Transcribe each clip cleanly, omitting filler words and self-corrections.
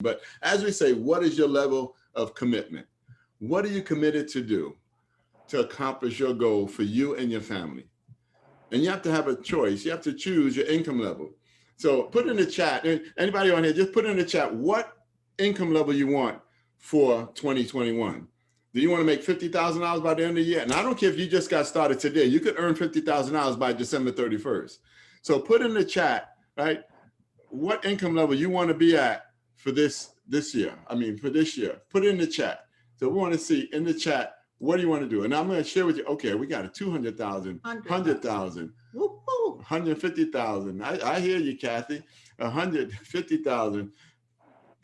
But as we say, what is your level of commitment? What are you committed to do to accomplish your goal for you and your family? And you have to have a choice. You have to choose your income level. So put in the chat, anybody on here, just put in the chat what income level you want for 2021. Do you want to make $50,000 by the end of the year? And I don't care if you just got started today. You could earn $50,000 by December 31st. So put in the chat, right, what income level you want to be at for this year. I mean, for this year. Put it in the chat. So we want to see in the chat, what do you want to do? And I'm going to share with you, okay, we got a 200,000, 100,000, 150,000. I hear you, Kathy. 150,000,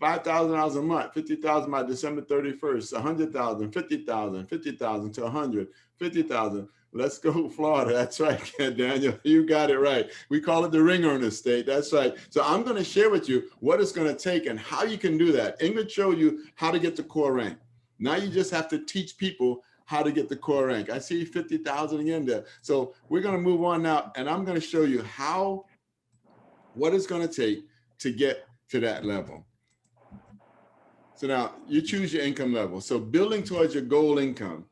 $5,000 a month, 50,000 by December 31st, 100,000, 50,000, 50,000 to 100, 50,000. Let's go, Florida. That's right, Daniel. You got it right. We call it the ring earner state. That's right. So I'm going to share with you what it's going to take and how you can do that. Ingrid showed you how to get the core rank. Now you just have to teach people how to get the core rank. I see 50,000 again there. So we're going to move on now, and I'm going to show you what it's going to take to get to that level. So now you choose your income level. So building towards your goal income.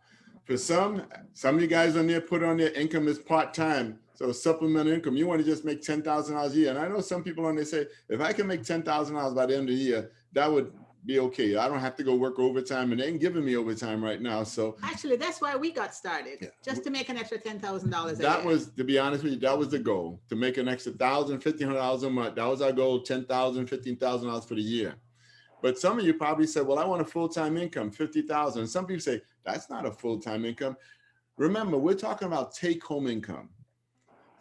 For some of you guys on there put on their income is part-time. So supplemental income, you want to just make $10,000 a year. And I know some people on there say, if I can make $10,000 by the end of the year, that would be okay. I don't have to go work overtime, and they ain't giving me overtime right now. So actually, that's why we got started, just to make an extra $10,000. That was, to be honest with you, that was the goal, to make an extra $1,000, $1,500 a month. That was our goal, $10,000, $15,000 for the year. But some of you probably said, well, I want a full-time income, 50,000. Some people say, that's not a full-time income. Remember, we're talking about take-home income.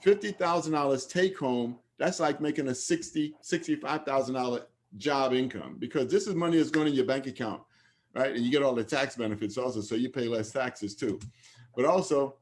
$50,000 take-home, that's like making a $60,000, $65,000 job income, because this is money that's going in your bank account, right? And you get all the tax benefits also, so you pay less taxes too. But also,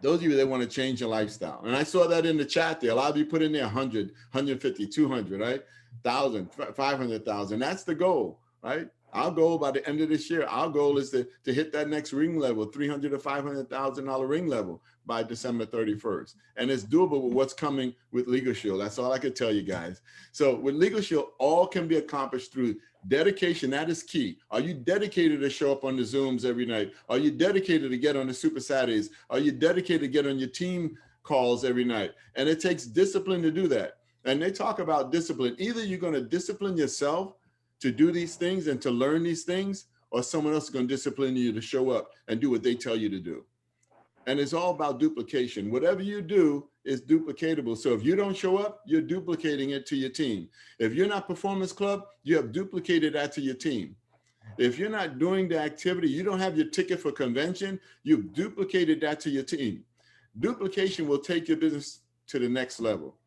those of you that want to change your lifestyle. And I saw that in the chat there. A lot of you put in there 100, 150, 200, right? 1,000, 500,000. That's the goal, right? Our goal by the end of this year, our goal is to hit that next ring level, $300,000 to $500,000 ring level by December 31st. And it's doable with what's coming with Legal Shield. That's all I could tell you guys. So with Legal Shield, all can be accomplished through dedication. That is key. Are you dedicated to show up on the Zooms every night? Are you dedicated to get on the Super Saturdays? Are you dedicated to get on your team calls every night? And it takes discipline to do that. And they talk about discipline. Either you're going to discipline yourself to do these things and to learn these things, or someone else is going to discipline you to show up and do what they tell you to do. And it's all about duplication. Whatever you do is duplicatable. So if you don't show up, you're duplicating it to your team. If you're not Performance Club, you have duplicated that to your team. If you're not doing the activity, you don't have your ticket for convention, you've duplicated that to your team. Duplication will take your business to the next level.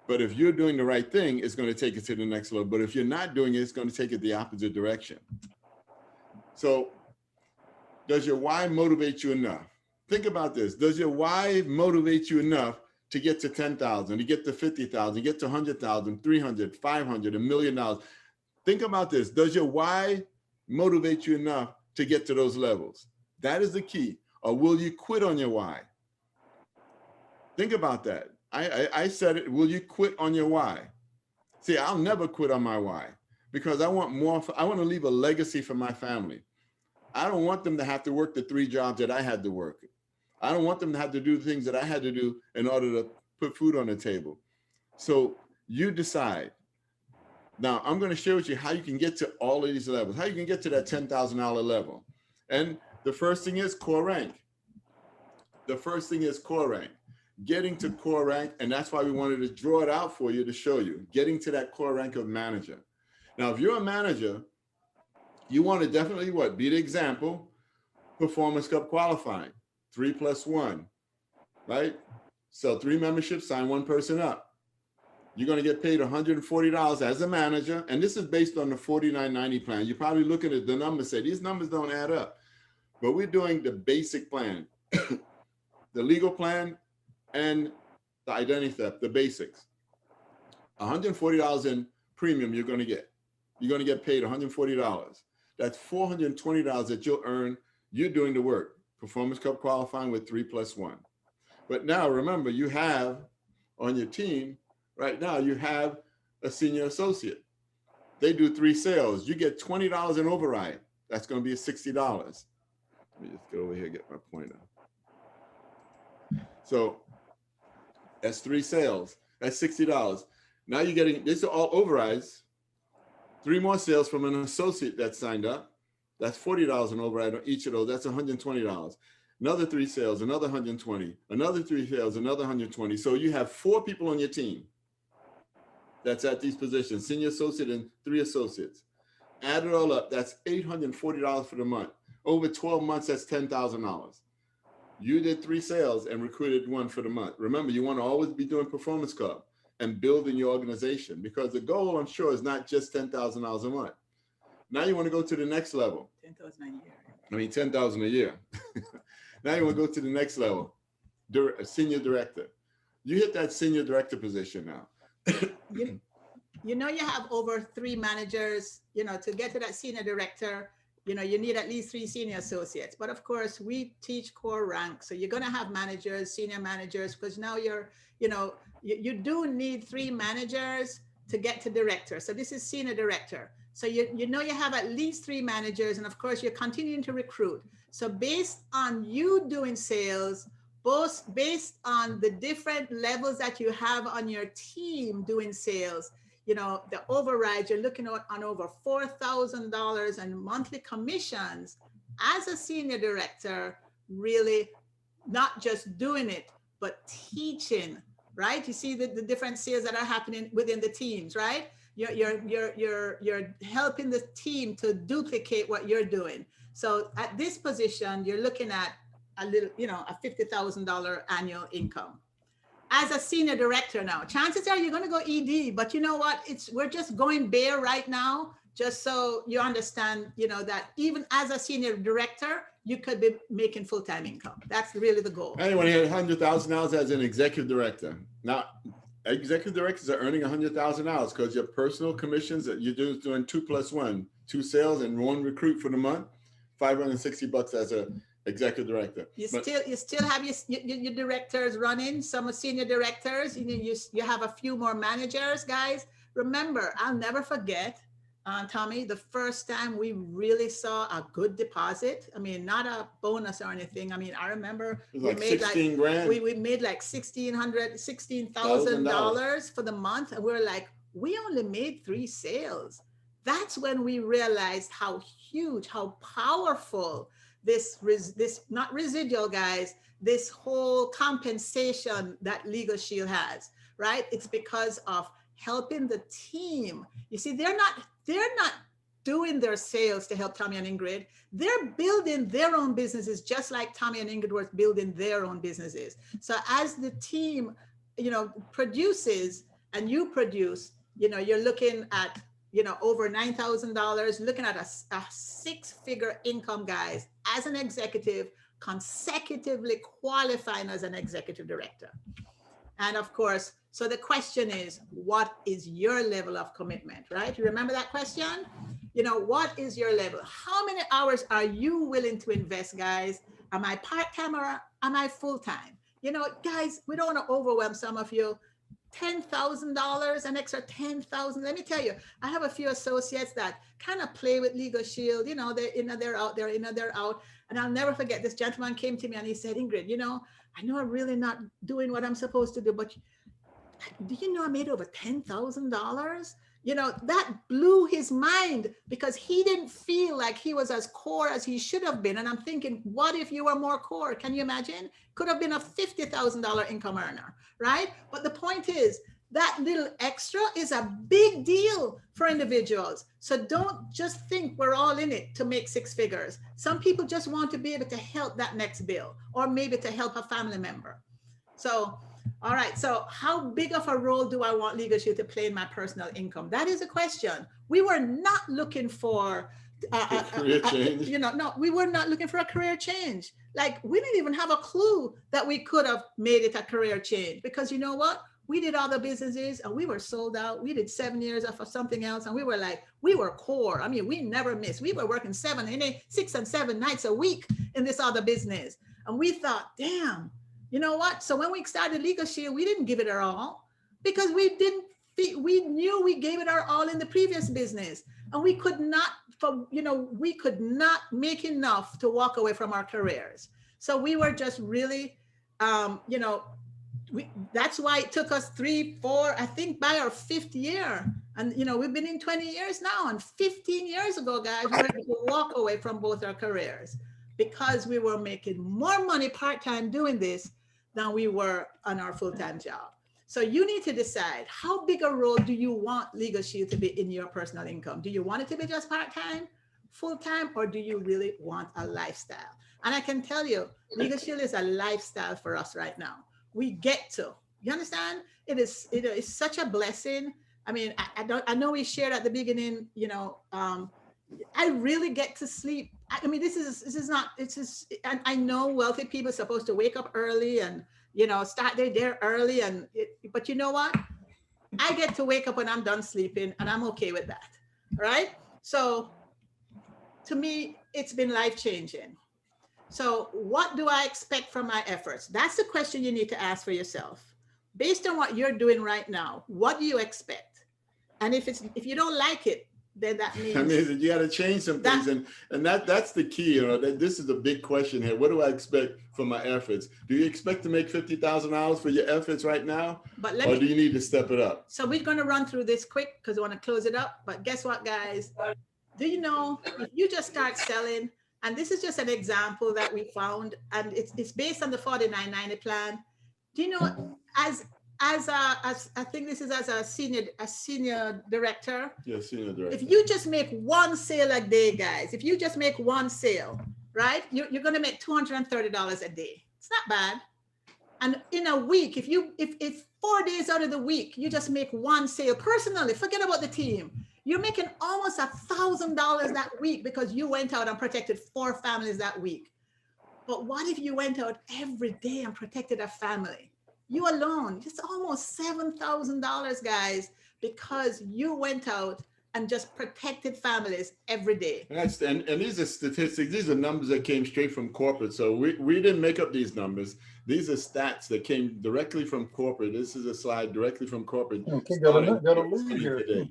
But if you're doing the right thing, it's going to take it to the next level. But if you're not doing it, it's going to take it the opposite direction. So does your why motivate you enough? Think about this. Does your why motivate you enough to get to 10,000, to get to 50,000, get to 100,000, 300, 500, $1 million? Think about this. Does your why motivate you enough to get to those levels? That is the key. Or will you quit on your why? Think about that. I said it, will you quit on your why? See, I'll never quit on my why, because I want more. I want to leave a legacy for my family. I don't want them to have to work the 3 jobs that I had to work. I don't want them to have to do the things that I had to do in order to put food on the table. So you decide. Now, I'm going to share with you how you can get to all of these levels, how you can get to that $10,000 level. And the first thing is core rank. The first thing is core rank. Getting to core rank, and that's why we wanted to draw it out for you to show you, getting to that core rank of manager. Now, if you're a manager, you want to definitely what? Be the example, Performance Cup qualifying, 3+1, right? Sell 3 memberships, sign 1 person up. You're going to get paid $140 as a manager, and this is based on the $49.90 plan. You're probably looking at the numbers, say these numbers don't add up, but we're doing the basic plan, the legal plan, and the identity theft, the basics. $140 in premium you're going to get. You're going to get paid $140. That's $420 that you'll earn. You're doing the work. Performance Cup qualifying with 3+1. But now remember, you have on your team right now, you have a senior associate. They do 3 sales. You get $20 in override. That's going to be $60. Let me just get over here and get my pointer. So that's 3 sales. That's $60. Now you're getting, these are all overrides. 3 more sales from an associate that signed up. That's $40 in override on each of those. That's $120. Another 3 sales, another 120. Another 3 sales, another 120. So you have 4 people on your team that's at these positions, senior associate and 3 associates. Add it all up, that's $840 for the month. Over 12 months, that's $10,000. You did 3 sales and recruited 1 for the month. Remember, you want to always be doing Performance Club and building your organization, because the goal, I'm sure, is not just $10,000 a month. Now you want to go to the next level. 10,000 a year. I mean, 10,000 a year. Now you want to go to the next level, senior director. You hit that senior director position now. You know, you have over 3 managers, you know, to get to that senior director, you know, you need at least 3 senior associates. But of course, we teach core rank. So you're going to have managers, senior managers, because now you're, you know, you do need 3 managers to get to director. So this is senior director. So you know you have at least 3 managers, and of course you're continuing to recruit. So based on you doing sales, both based on the different levels that you have on your team doing sales, you know, the override, you're looking at on over $4,000 in monthly commissions as a senior director, really not just doing it, but teaching, right? You see the different sales that are happening within the teams, right? You're helping the team to duplicate what you're doing. So at this position, you're looking at a little, you know, a $50,000 annual income. As a senior director now, chances are you're going to go ED, but you know what? We're just going bare right now, just so you understand, you know, that even as a senior director, you could be making full-time income. That's really the goal. Anyone here $100,000 as an executive director? Now, executive directors are earning $100,000 because your personal commissions that you're doing 2 + 1, 2 sales and 1 recruit for the month, $560 as a executive director. You still have your directors running, some are senior directors, you have a few more managers, guys. Remember, I'll never forget, Tommy, the first time we really saw a good deposit. I mean, not a bonus or anything. I mean, I remember we made 16 grand. We made like $16,000 for the month. And we were like, we only made 3 sales. That's when we realized how huge, how powerful this not residual, guys, this whole compensation that Legal Shield has, right? It's because of helping the team. You see, they're not doing their sales to help Tommy and Ingrid. They're building their own businesses, just like Tommy and Ingrid were building their own businesses. So as the team, you know, produces and you produce, you know, you're looking at, you know, over $9,000, looking at a 6-figure income, guys, as an executive, consecutively qualifying as an executive director. And of course, so the question is, what is your level of commitment, right? You remember that question? You know, what is your level? How many hours are you willing to invest, guys? Am I part-time or am I full-time? You know, guys, we don't want to overwhelm some of you. $10,000, an extra $10,000. Let me tell you, I have a few associates that kind of play with Legal Shield. You know, they're in or they're out, they're in or they're out. And I'll never forget, this gentleman came to me and he said, Ingrid, you know, I know I'm really not doing what I'm supposed to do, but do you know I made over $10,000? You know, that blew his mind because he didn't feel like he was as core as he should have been. And I'm thinking, what if you were more core? Can you imagine? Could have been a $50,000 income earner, right? But the point is, that little extra is a big deal for individuals. So don't just think we're all in it to make 6 figures. Some people just want to be able to help that next bill, or maybe to help a family member. So, all right, so how big of a role do I want Legal Shield to play in my personal income? That is a question. We were not looking for career change. You know, no, we were not looking for a career change. Like, we didn't even have a clue that we could have made it a career change, because you know what? We did all the businesses and we were sold out. We did 7 years of something else. And we were like, we were core. I mean, we never missed. We were working 6 and 7 nights a week in this other business. And we thought, damn, you know what? So when we started Legal Shield, we didn't give it our all because we didn't we knew we gave it our all in the previous business, and we could not, we could not make enough to walk away from our careers. So we were just really, that's why it took us 3, 4, I think by our 5th year. And, we've been in 20 years now, and 15 years ago, guys, we were able to walk away from both our careers because we were making more money part-time doing this than we were on our full-time job. So you need to decide, how big a role do you want Legal Shield to be in your personal income? Do you want it to be just part-time, full-time, or do you really want a lifestyle? And I can tell you, Legal Shield is a lifestyle for us right now. We get to, you understand? It is such a blessing. I mean, I know we shared at the beginning, I really get to sleep. I mean, this is not, it's just, and I know wealthy people are supposed to wake up early and, start their day early. But you know what? I get to wake up when I'm done sleeping, and I'm okay with that. Right? So to me, it's been life-changing. So what do I expect from my efforts? That's the question you need to ask for yourself. Based on what you're doing right now, what do you expect? And if you don't like it, then that means, I mean, you got to change some things, and that's the key. This is a big question here. What do I expect from my efforts? Do you expect to make $50,000 for your efforts right now, or do you need to step it up? So we're going to run through this quick because I want to close it up. But guess what, guys? Do you know, if you just start selling, and this is just an example that we found, and it's based on the 4990 plan. Do you know, as I think this is as a senior director. Yeah, senior director. If you just make one sale a day, guys, if you just make one sale, right, you're going to make $230 a day. It's not bad. And in a week, if 4 days out of the week, you just make one sale personally, forget about the team. You're making almost $1,000 that week because you went out and protected 4 families that week. But what if you went out every day and protected a family? You alone, it's almost $7,000, guys, because you went out and just protected families every day. And these are statistics. These are numbers that came straight from corporate. So we didn't make up these numbers. These are stats that came directly from corporate. This is a slide directly from corporate. Okay, gotta leave here. Today.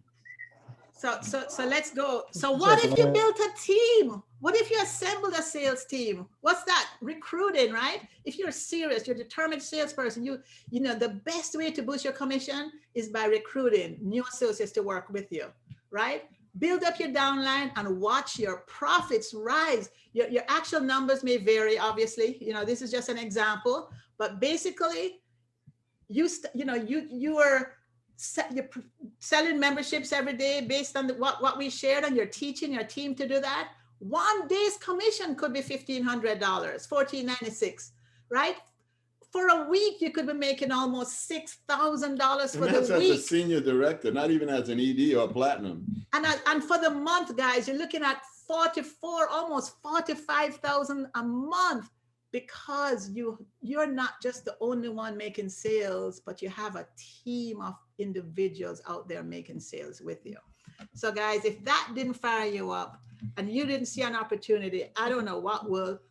So let's go. So what if you built a team? What if you assembled a sales team? What's that? Recruiting, right? If you're serious, you're a determined salesperson, you know the best way to boost your commission is by recruiting new associates to work with you, right? Build up your downline and watch your profits rise. Your actual numbers may vary, obviously. This is just an example, but basically, you're selling memberships every day based on what we shared, and you're teaching your team to do that. One day's commission could be $1,500, $1,496, right? For a week, you could be making almost $6,000 for the week. That's as a senior director, not even as an ED or platinum. And for the month, guys, you're looking at almost $45,000 a month, because you're not just the only one making sales, but you have a team of individuals out there making sales with you. So guys, if that didn't fire you up and you didn't see an opportunity, I don't know what will.